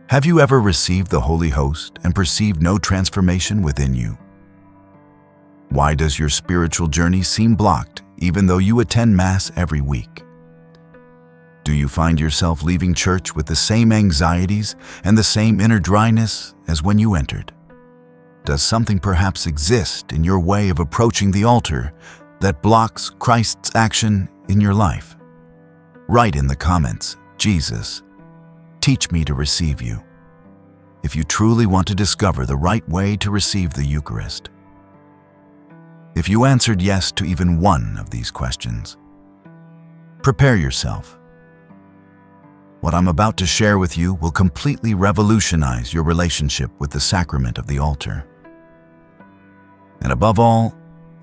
Have you ever received the Holy Host and perceived no transformation within you? Why does your spiritual journey seem blocked even though you attend Mass every week? Do you find yourself leaving church with the same anxieties and the same inner dryness as when you entered? Does something perhaps exist in your way of approaching the altar that blocks Christ's action in your life? Write in the comments, "Jesus, teach me to receive you," if you truly want to discover the right way to receive the Eucharist. If you answered yes to even one of these questions, prepare yourself. What I'm about to share with you will completely revolutionize your relationship with the sacrament of the altar. And above all,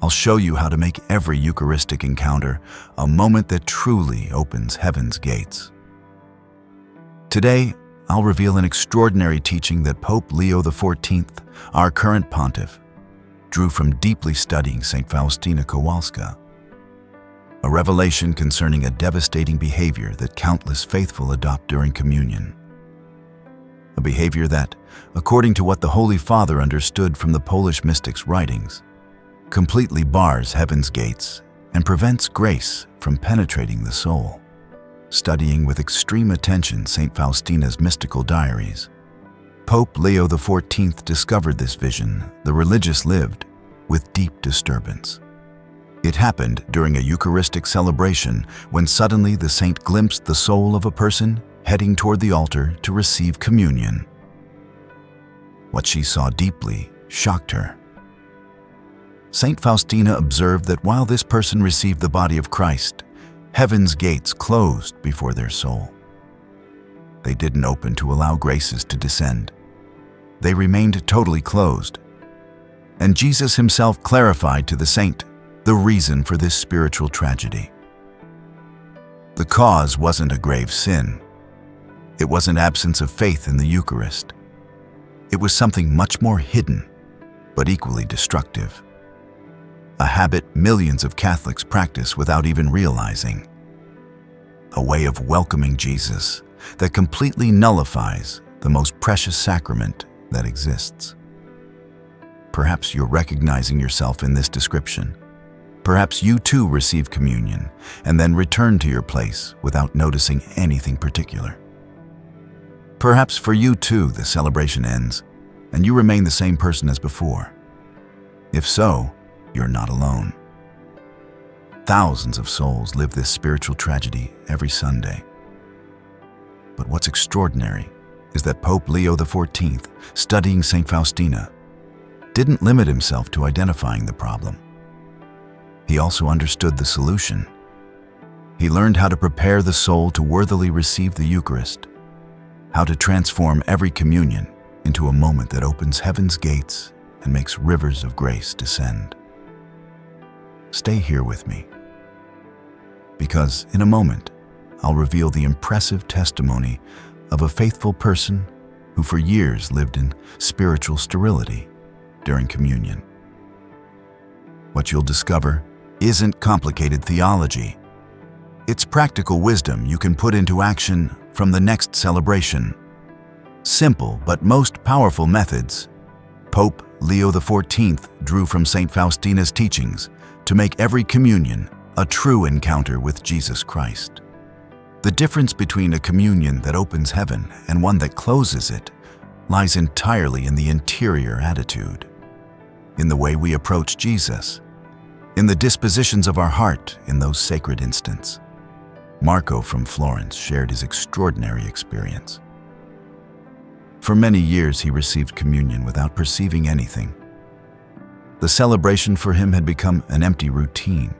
I'll show you how to make every Eucharistic encounter a moment that truly opens heaven's gates. Today, I'll reveal an extraordinary teaching that Pope Leo the 14th, our current pontiff, drew from deeply studying Saint Faustina Kowalska. A revelation concerning a devastating behavior that countless faithful adopt during communion. A behavior that, according to what the Holy Father understood from the Polish mystic's writings, completely bars heaven's gates and prevents grace from penetrating the soul. Studying with extreme attention Saint Faustina's mystical diaries, Pope Leo the 14th discovered this vision the religious lived with deep disturbance. It happened during a Eucharistic celebration when suddenly the saint glimpsed the soul of a person heading toward the altar to receive communion. What she saw deeply shocked her. Saint Faustina observed that while this person received the body of Christ, heaven's gates closed before their soul. They didn't open to allow graces to descend. They remained totally closed. And Jesus himself clarified to the saint the reason for this spiritual tragedy. The cause wasn't a grave sin. It wasn't absence of faith in the Eucharist. It was something much more hidden, but equally destructive. A habit millions of Catholics practice without even realizing. A way of welcoming Jesus that completely nullifies the most precious sacrament that exists. Perhaps you're recognizing yourself in this description. Perhaps you too receive communion and then return to your place without noticing anything particular. Perhaps for you too the celebration ends and you remain the same person as before. If so, you're not alone. Thousands of souls live this spiritual tragedy every Sunday. But what's extraordinary is that Pope Leo the 14th, studying Saint Faustina, didn't limit himself to identifying the problem. He also understood the solution. He learned how to prepare the soul to worthily receive the Eucharist, how to transform every communion into a moment that opens heaven's gates and makes rivers of grace descend. Stay here with me, because in a moment, I'll reveal the impressive testimony of a faithful person who for years lived in spiritual sterility during communion. What you'll discover isn't complicated theology. It's practical wisdom you can put into action from the next celebration. Simple but most powerful methods Pope Leo the 14th drew from Saint Faustina's teachings to make every communion a true encounter with Jesus Christ. The difference between a communion that opens heaven and one that closes it lies entirely in the interior attitude, in the way we approach Jesus, in the dispositions of our heart in those sacred instants. Marco from Florence shared his extraordinary experience. For many years he received communion without perceiving anything. The celebration for him had become an empty routine.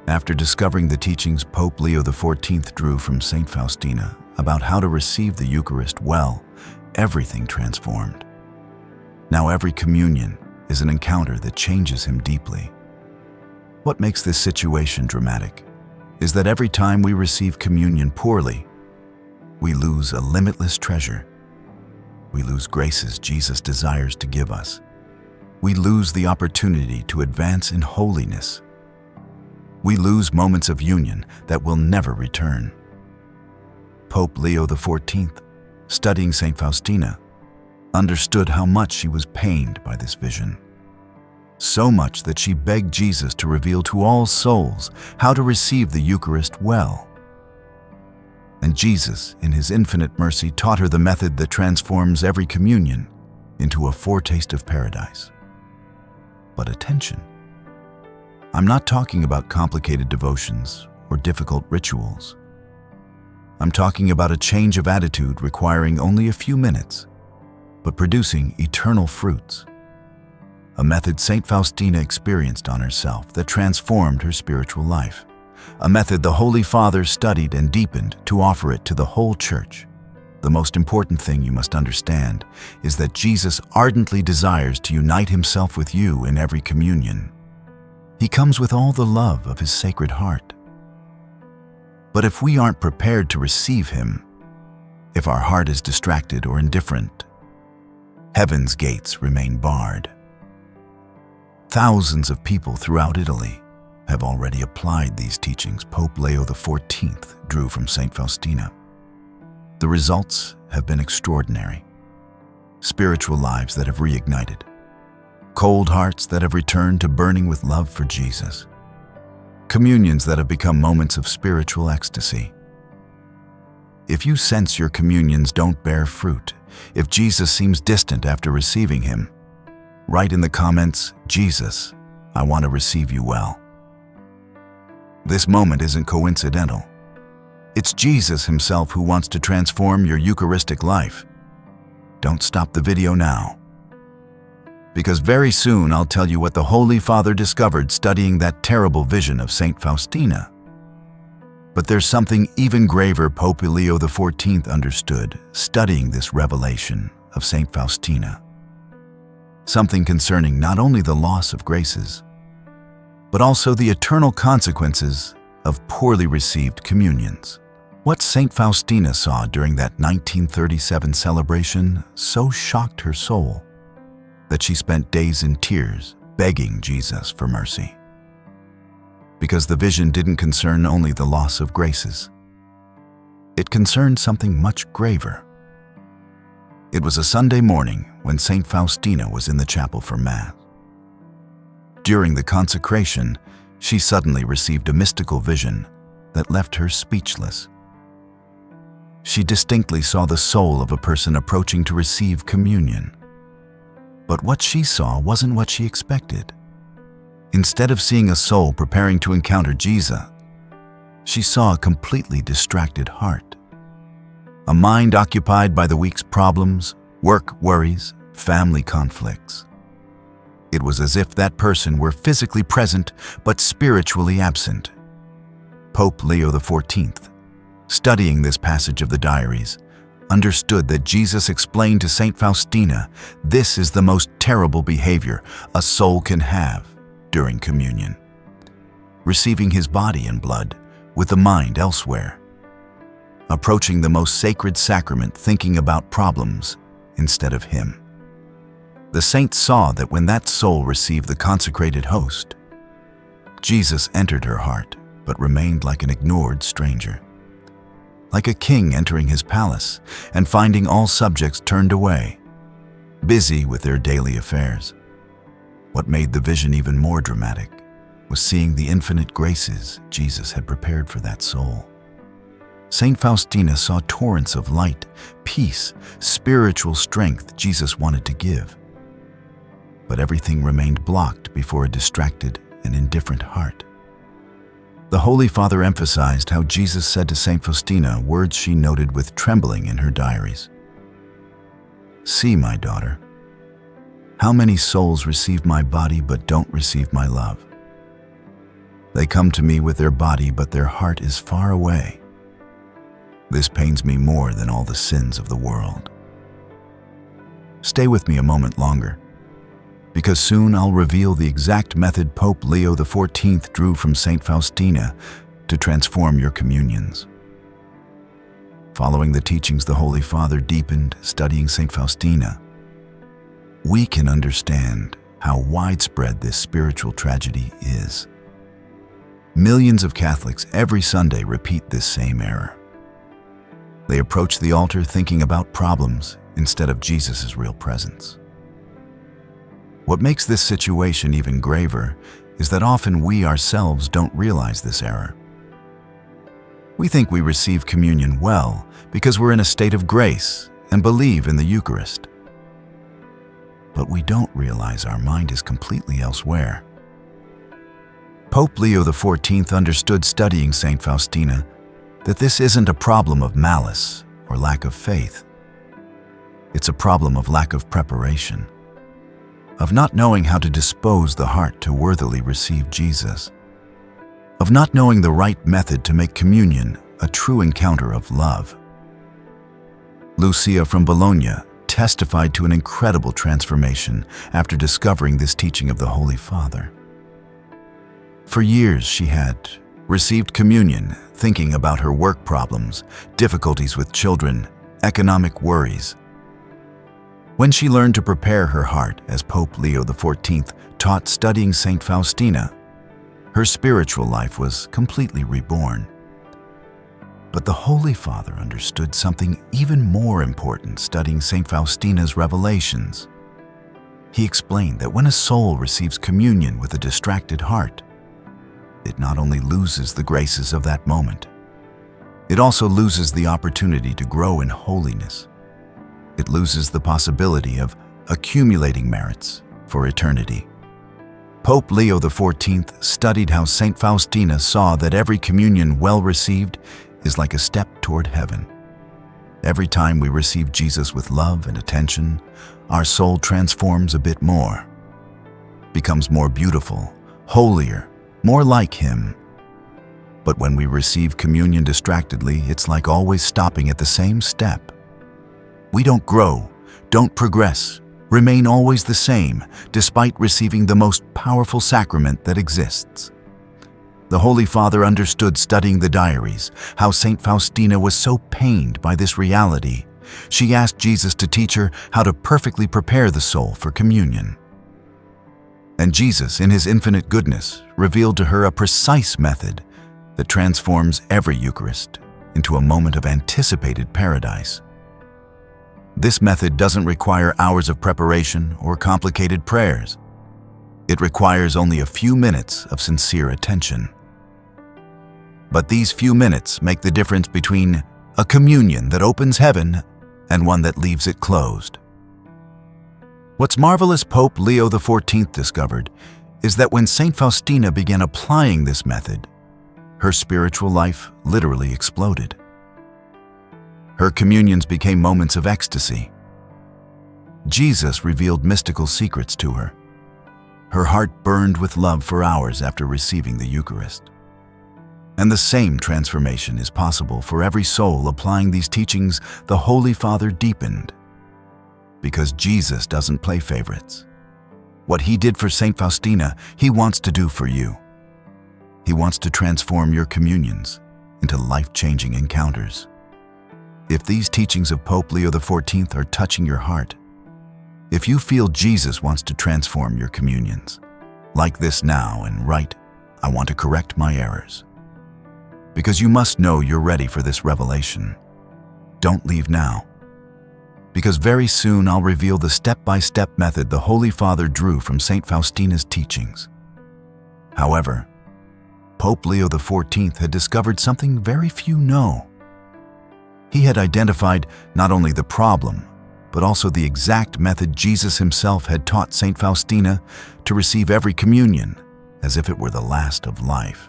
After discovering the teachings Pope Leo the 14th drew from Saint Faustina about how to receive the Eucharist well, everything transformed. Now every communion is an encounter that changes him deeply. What makes this situation dramatic is that every time we receive communion poorly, we lose a limitless treasure. We lose graces Jesus desires to give us. We lose the opportunity to advance in holiness. We lose moments of union that will never return. Pope Leo the 14th studying Saint Faustina, understood how much she was pained by this vision. So much that she begged Jesus to reveal to all souls how to receive the Eucharist well. And Jesus, in his infinite mercy, taught her the method that transforms every communion into a foretaste of paradise. But attention, I'm not talking about complicated devotions or difficult rituals. I'm talking about a change of attitude requiring only a few minutes, but producing eternal fruits. A method Saint Faustina experienced on herself that transformed her spiritual life. A method the Holy Father studied and deepened to offer it to the whole Church. The most important thing you must understand is that Jesus ardently desires to unite himself with you in every communion. He comes with all the love of his Sacred Heart. But if we aren't prepared to receive him, if our heart is distracted or indifferent, heaven's gates remain barred. Thousands of people throughout Italy have already applied these teachings Pope Leo XIV drew from Saint Faustina. The results have been extraordinary. Spiritual lives that have reignited, cold hearts that have returned to burning with love for Jesus, communions that have become moments of spiritual ecstasy. If you sense your communions don't bear fruit, if Jesus seems distant after receiving him, write in the comments, "Jesus, I want to receive you well." This moment isn't coincidental. It's Jesus himself who wants to transform your Eucharistic life. Don't stop the video now, because very soon I'll tell you what the Holy Father discovered studying that terrible vision of Saint Faustina. But there's something even graver Pope Leo XIV understood studying this revelation of Saint Faustina. Something concerning not only the loss of graces, but also the eternal consequences of poorly received communions. What Saint Faustina saw during that 1937 celebration so shocked her soul that she spent days in tears begging Jesus for mercy. Because the vision didn't concern only the loss of graces. It concerned something much graver. It was a Sunday morning when Saint Faustina was in the chapel for Mass. During the consecration, she suddenly received a mystical vision that left her speechless. She distinctly saw the soul of a person approaching to receive communion. But what she saw wasn't what she expected. Instead of seeing a soul preparing to encounter Jesus, she saw a completely distracted heart. A mind occupied by the week's problems, work worries, family conflicts. It was as if that person were physically present but spiritually absent. Pope Leo XIV, studying this passage of the diaries, understood that Jesus explained to Saint Faustina, this is the most terrible behavior a soul can have during communion. Receiving his body and blood with the mind elsewhere. Approaching the most sacred sacrament thinking about problems instead of him. The saint saw that when that soul received the consecrated host, Jesus entered her heart but remained like an ignored stranger. Like a king entering his palace and finding all subjects turned away, busy with their daily affairs. What made the vision even more dramatic was seeing the infinite graces Jesus had prepared for that soul. Saint Faustina saw torrents of light, peace, spiritual strength Jesus wanted to give. But everything remained blocked before a distracted and indifferent heart. The Holy Father emphasized how Jesus said to Saint Faustina words she noted with trembling in her diaries. "See, my daughter, how many souls receive my body but don't receive my love. They come to me with their body, but their heart is far away. This pains me more than all the sins of the world." Stay with me a moment longer, because soon I'll reveal the exact method Pope Leo XIV drew from Saint Faustina to transform your communions. Following the teachings the Holy Father deepened studying Saint Faustina, we can understand how widespread this spiritual tragedy is. Millions of Catholics every Sunday repeat this same error. They approach the altar thinking about problems instead of Jesus' real presence. What makes this situation even graver is that often we ourselves don't realize this error. We think we receive communion well because we're in a state of grace and believe in the Eucharist. But we don't realize our mind is completely elsewhere. Pope Leo XIV understood studying Saint Faustina that this isn't a problem of malice or lack of faith. It's a problem of lack of preparation, of not knowing how to dispose the heart to worthily receive Jesus, of not knowing the right method to make communion a true encounter of love. Lucia from Bologna testified to an incredible transformation after discovering this teaching of the Holy Father. For years she had received communion thinking about her work problems, difficulties with children, economic worries. When she learned to prepare her heart as Pope Leo XIV taught studying Saint Faustina, her spiritual life was completely reborn. But the Holy Father understood something even more important studying Saint Faustina's revelations. He explained that when a soul receives communion with a distracted heart, it not only loses the graces of that moment, it also loses the opportunity to grow in holiness. It loses the possibility of accumulating merits for eternity. Pope Leo XIV studied how Saint Faustina saw that every communion well received is like a step toward heaven. Every time we receive Jesus with love and attention, our soul transforms a bit more, becomes more beautiful, holier, more like Him. But when we receive communion distractedly, it's like always stopping at the same step. We don't grow, don't progress, remain always the same, despite receiving the most powerful sacrament that exists. The Holy Father understood studying the diaries how Saint Faustina was so pained by this reality. She asked Jesus to teach her how to perfectly prepare the soul for communion. And Jesus, in His infinite goodness, revealed to her a precise method that transforms every Eucharist into a moment of anticipated paradise. This method doesn't require hours of preparation or complicated prayers. It requires only a few minutes of sincere attention. But these few minutes make the difference between a communion that opens heaven and one that leaves it closed. What's marvelous Pope Leo XIV discovered is that when Saint Faustina began applying this method, her spiritual life literally exploded. Her communions became moments of ecstasy. Jesus revealed mystical secrets to her. Her heart burned with love for hours after receiving the Eucharist. And the same transformation is possible for every soul applying these teachings the Holy Father deepened. Because Jesus doesn't play favorites. What He did for Saint Faustina, He wants to do for you. He wants to transform your communions into life-changing encounters. If these teachings of Pope Leo XIV are touching your heart, if you feel Jesus wants to transform your communions, like this now and write, "I want to correct my errors." Because you must know you're ready for this revelation. Don't leave now. Because very soon I'll reveal the step-by-step method the Holy Father drew from Saint Faustina's teachings. However, Pope Leo XIV had discovered something very few know. He had identified not only the problem, but also the exact method Jesus Himself had taught Saint Faustina to receive every communion as if it were the last of life.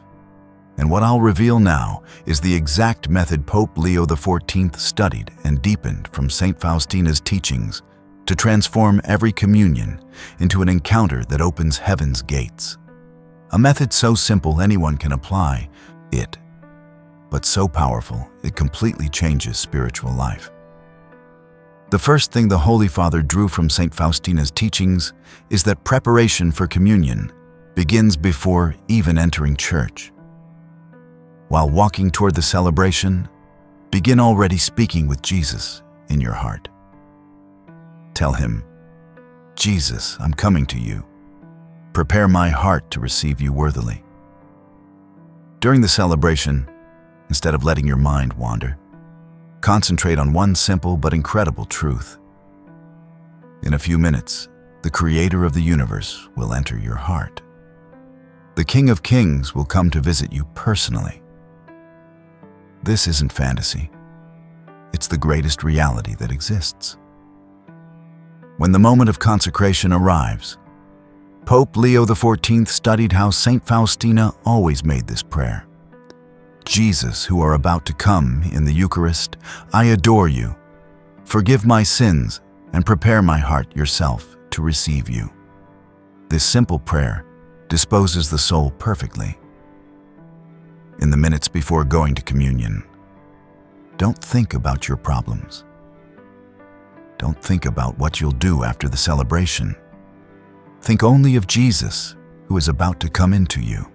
And what I'll reveal now is the exact method Pope Leo XIV studied and deepened from Saint Faustina's teachings to transform every communion into an encounter that opens heaven's gates. A method so simple anyone can apply it, but so powerful it completely changes spiritual life. The first thing the Holy Father drew from Saint Faustina's teachings is that preparation for communion begins before even entering church. While walking toward the celebration, begin already speaking with Jesus in your heart. Tell Him, "Jesus, I'm coming to you. Prepare my heart to receive you worthily." During the celebration, instead of letting your mind wander, Concentrate on one simple but incredible truth. In a few minutes, the Creator of the universe will enter your heart. The King of Kings will come to visit you personally. This isn't fantasy. It's the greatest reality that exists. When the moment of consecration arrives, Pope Leo XIV studied how Saint Faustina always made this prayer. Jesus, who are about to come in the Eucharist, I adore you. Forgive my sins and prepare my heart yourself to receive you. This simple prayer disposes the soul perfectly. In the minutes before going to communion, don't think about your problems. Don't think about what you'll do after the celebration. Think only of Jesus, who is about to come into you.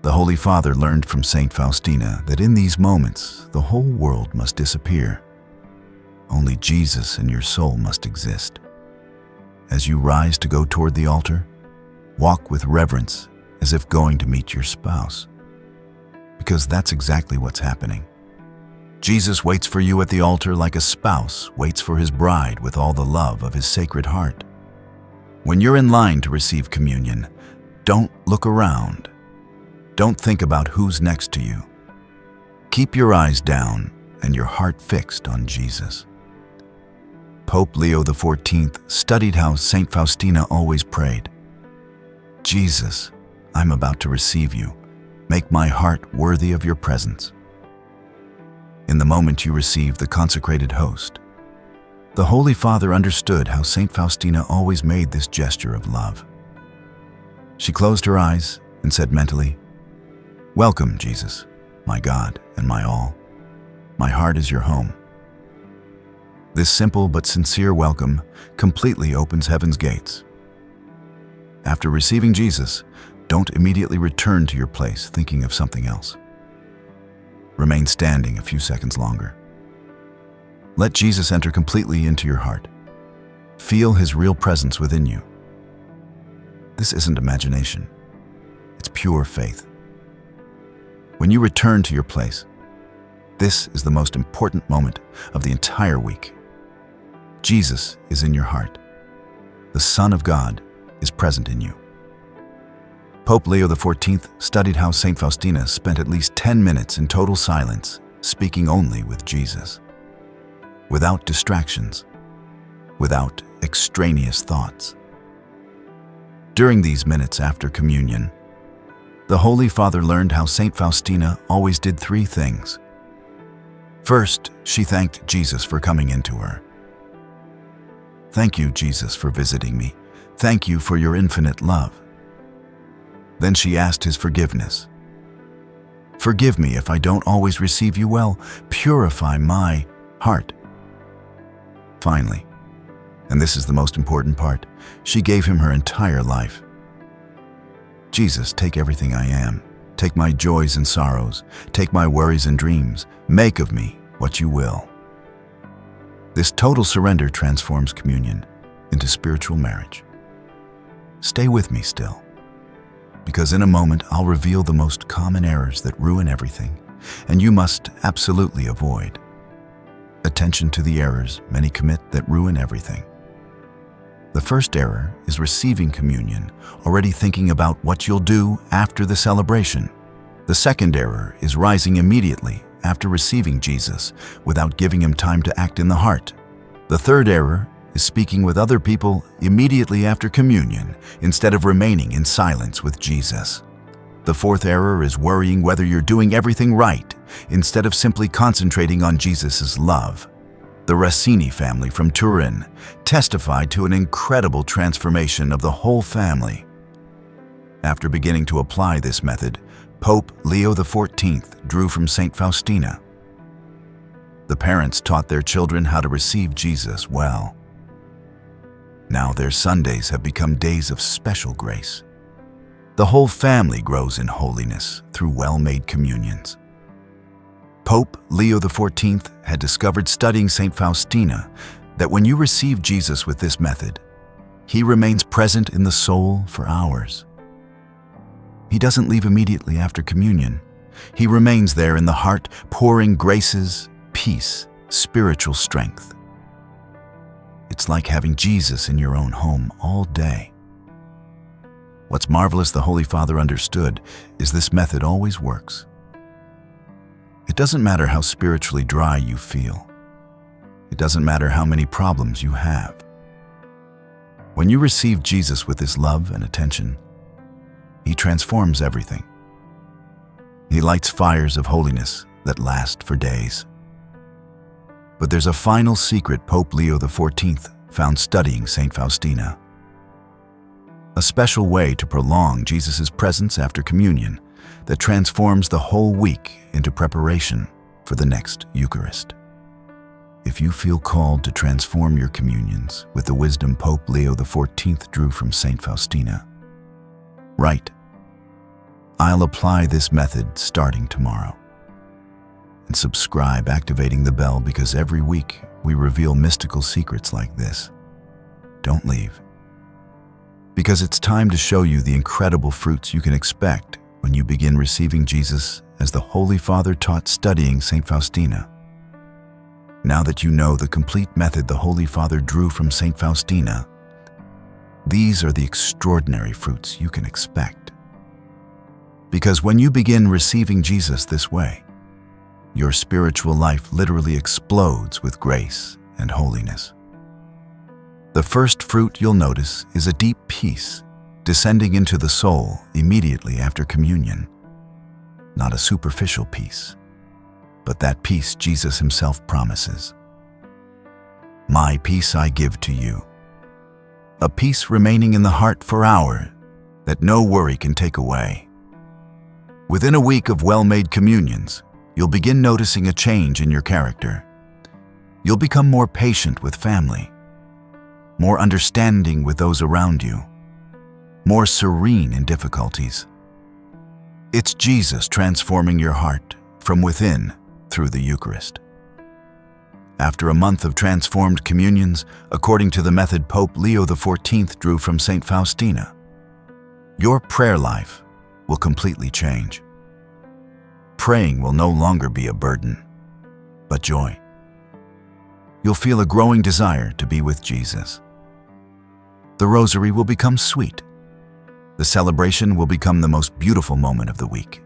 The Holy Father learned from Saint Faustina that in these moments, the whole world must disappear. Only Jesus and your soul must exist. As you rise to go toward the altar, walk with reverence as if going to meet your spouse. Because that's exactly what's happening. Jesus waits for you at the altar like a spouse waits for his bride with all the love of his sacred heart. When you're in line to receive communion, don't look around. Don't think about who's next to you. Keep your eyes down and your heart fixed on Jesus. Pope Leo XIV studied how Saint Faustina always prayed. Jesus, I'm about to receive you. Make my heart worthy of your presence. In the moment you receive the consecrated host, the Holy Father understood how Saint Faustina always made this gesture of love. She closed her eyes and said mentally, Welcome, Jesus, my God and my all. My heart is your home. This simple but sincere welcome completely opens heaven's gates. After receiving Jesus, don't immediately return to your place thinking of something else. Remain standing a few seconds longer. Let Jesus enter completely into your heart. Feel his real presence within you. This isn't imagination. It's pure faith. When you return to your place, this is the most important moment of the entire week. Jesus is in your heart. The Son of God is present in you. Pope Leo XIV studied how Saint Faustina spent at least 10 minutes in total silence, speaking only with Jesus. Without distractions, without extraneous thoughts. During these minutes after communion, the Holy Father learned how Saint Faustina always did three things. First, she thanked Jesus for coming into her. Thank you, Jesus, for visiting me. Thank you for your infinite love. Then she asked his forgiveness. Forgive me if I don't always receive you well. Purify my heart. Finally, and this is the most important part, she gave him her entire life. Jesus, take everything I am. Take my joys and sorrows. Take my worries and dreams. Make of me what you will. This total surrender transforms communion into spiritual marriage. Stay with me still, because in a moment I'll reveal the most common errors that ruin everything, and you must absolutely avoid. Attention to the errors many commit that ruin everything. The first error is receiving communion, already thinking about what you'll do after the celebration. The second error is rising immediately after receiving Jesus without giving him time to act in the heart. The third error is speaking with other people immediately after communion instead of remaining in silence with Jesus. The fourth error is worrying whether you're doing everything right instead of simply concentrating on Jesus' love. The Rossini family from Turin testified to an incredible transformation of the whole family. After beginning to apply this method, Pope Leo XIV drew from Saint Faustina. The parents taught their children how to receive Jesus well. Now their Sundays have become days of special grace. The whole family grows in holiness through well-made communions. Pope Leo XIV had discovered studying Saint Faustina that when you receive Jesus with this method, he remains present in the soul for hours. He doesn't leave immediately after communion. He remains there in the heart, pouring graces peace, spiritual strength. It's like having Jesus in your own home all day. What's marvelous the Holy Father understood is this method always works. It doesn't matter how spiritually dry you feel. It doesn't matter how many problems you have. When you receive Jesus with His love and attention, He transforms everything. He lights fires of holiness that last for days. But there's a final secret Pope Leo XIV found studying Saint Faustina. A special way to prolong Jesus' presence after communion that transforms the whole week into preparation for the next Eucharist. If you feel called to transform your communions with the wisdom Pope Leo XIV drew from Saint Faustina, write, "I'll apply this method starting tomorrow." And subscribe, activating the bell, because every week we reveal mystical secrets like this. Don't leave, because it's time to show you the incredible fruits you can expect when you begin receiving Jesus as the Holy Father taught studying Saint Faustina. Now that you know the complete method the Holy Father drew from Saint Faustina, these are the extraordinary fruits you can expect. Because when you begin receiving Jesus this way, your spiritual life literally explodes with grace and holiness. The first fruit you'll notice is a deep peace descending into the soul immediately after communion. Not a superficial peace, but that peace Jesus Himself promises. "My peace I give to you." A peace remaining in the heart for hours that no worry can take away. Within a week of well-made communions, you'll begin noticing a change in your character. You'll become more patient with family, more understanding with those around you, more serene in difficulties. It's Jesus transforming your heart from within through the Eucharist. After a month of transformed communions, according to the method Pope Leo XIV drew from Saint Faustina, your prayer life will completely change. Praying will no longer be a burden, but joy. You'll feel a growing desire to be with Jesus. The rosary will become sweet. The celebration will become the most beautiful moment of the week.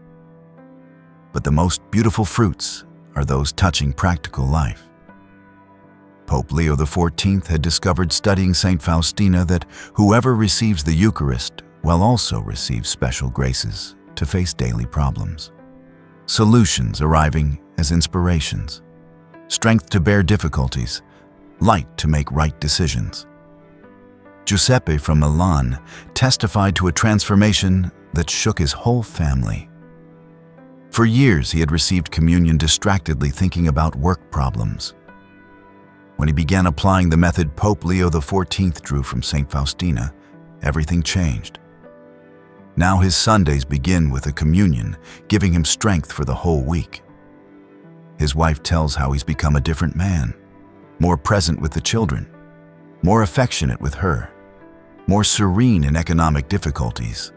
But the most beautiful fruits are those touching practical life. Pope Leo XIV had discovered studying Saint Faustina that whoever receives the Eucharist will also receive special graces to face daily problems. Solutions arriving as inspirations, strength to bear difficulties, light to make right decisions. Giuseppe from Milan testified to a transformation that shook his whole family. For years, he had received communion distractedly thinking about work problems. When he began applying the method Pope Leo XIV drew from Saint Faustina, everything changed. Now his Sundays begin with a communion, giving him strength for the whole week. His wife tells how he's become a different man, more present with the children, more affectionate with her, more serene in economic difficulties.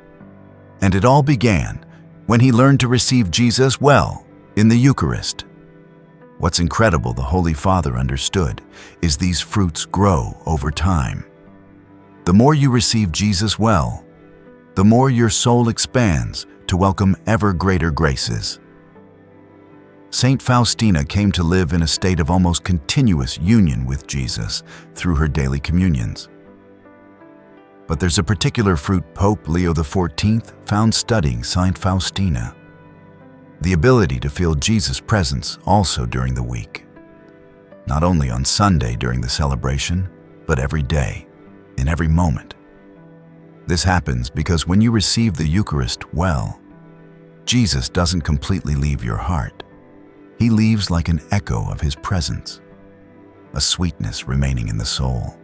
And it all began when he learned to receive Jesus well in the Eucharist. What's incredible the Holy Father understood is these fruits grow over time. The more you receive Jesus well, the more your soul expands to welcome ever greater graces. Saint Faustina came to live in a state of almost continuous union with Jesus through her daily communions. But there's a particular fruit Pope Leo XIV found studying Saint Faustina: the ability to feel Jesus' presence also during the week. Not only on Sunday during the celebration, but every day, in every moment. This happens because when you receive the Eucharist well, Jesus doesn't completely leave your heart. He leaves like an echo of His presence, a sweetness remaining in the soul,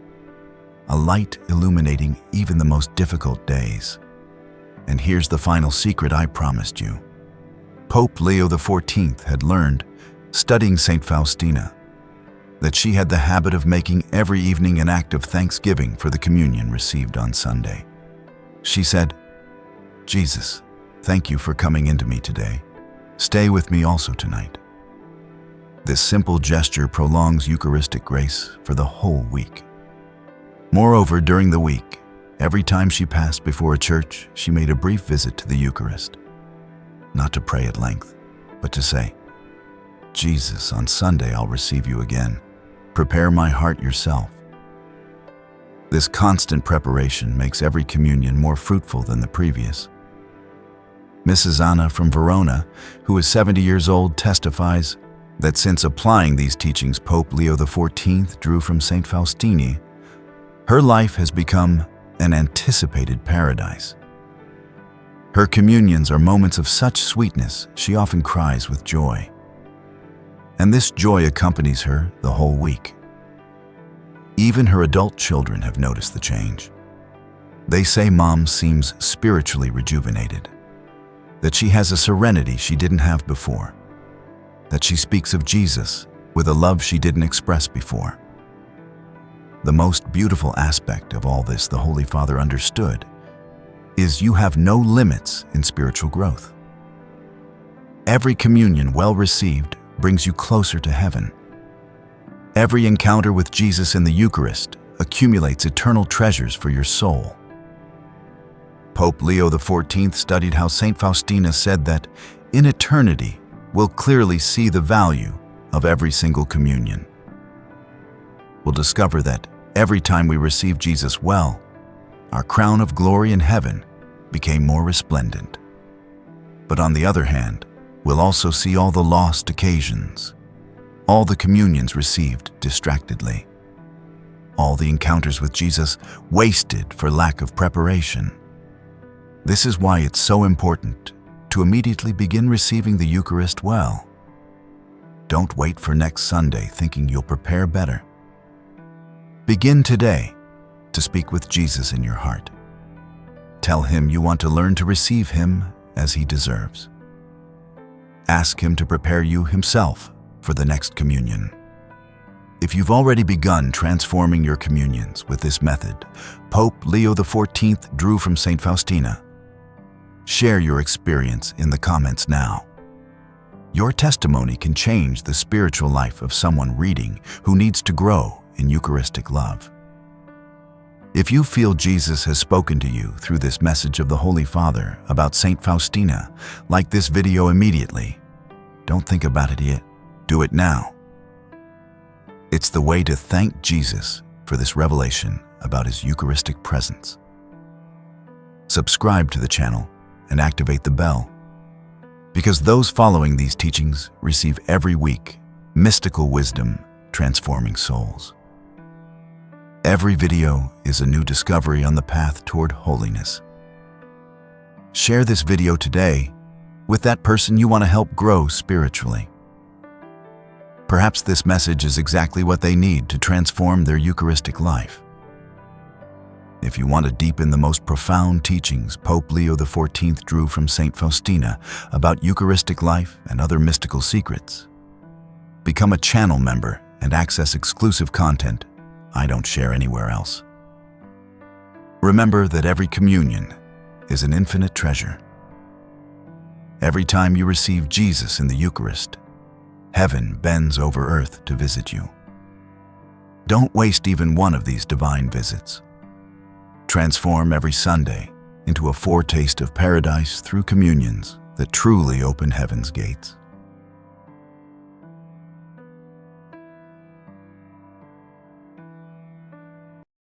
a light illuminating even the most difficult days. And here's the final secret I promised you. Pope Leo XIV had learned, studying Saint Faustina, that she had the habit of making every evening an act of thanksgiving for the communion received on Sunday. She said, "Jesus, thank you for coming into me today. Stay with me also tonight." This simple gesture prolongs Eucharistic grace for the whole week. Moreover, during the week, every time she passed before a church, she made a brief visit to the Eucharist. Not to pray at length, but to say, "Jesus, on Sunday I'll receive you again. Prepare my heart yourself." This constant preparation makes every communion more fruitful than the previous. Mrs. Anna from Verona, who is 70 years old, testifies that since applying these teachings Pope Leo XIV drew from Saint Faustina, her life has become an anticipated paradise. Her communions are moments of such sweetness, she often cries with joy. And this joy accompanies her the whole week. Even her adult children have noticed the change. They say Mom seems spiritually rejuvenated, that she has a serenity she didn't have before, that she speaks of Jesus with a love she didn't express before. The most beautiful aspect of all this the Holy Father understood is you have no limits in spiritual growth. Every communion well received brings you closer to heaven. Every encounter with Jesus in the Eucharist accumulates eternal treasures for your soul. Pope Leo XIV studied how Saint Faustina said that in eternity we'll clearly see the value of every single communion. We'll discover that every time we receive Jesus well, our crown of glory in heaven became more resplendent. But on the other hand, we'll also see all the lost occasions, all the communions received distractedly, all the encounters with Jesus wasted for lack of preparation. This is why it's so important to immediately begin receiving the Eucharist well. Don't wait for next Sunday thinking you'll prepare better. Begin today to speak with Jesus in your heart. Tell him you want to learn to receive him as he deserves. Ask him to prepare you himself for the next communion. If you've already begun transforming your communions with this method Pope Leo XIV drew from Saint Faustina, share your experience in the comments now. Your testimony can change the spiritual life of someone reading who needs to grow in Eucharistic love. If you feel Jesus has spoken to you through this message of the Holy Father about Saint Faustina, like this video immediately. Don't think about it yet. Do it now. It's the way to thank Jesus for this revelation about his Eucharistic presence. Subscribe to the channel and activate the bell, because those following these teachings receive every week mystical wisdom transforming souls. Every video is a new discovery on the path toward holiness. Share this video today with that person you want to help grow spiritually. Perhaps this message is exactly what they need to transform their Eucharistic life. If you want to deepen the most profound teachings Pope Leo XIV drew from Saint Faustina about Eucharistic life and other mystical secrets, become a channel member and access exclusive content I don't share anywhere else. Remember that every communion is an infinite treasure. Every time you receive Jesus in the Eucharist, heaven bends over earth to visit you. Don't waste even one of these divine visits. Transform every Sunday into a foretaste of paradise through communions that truly open heaven's gates.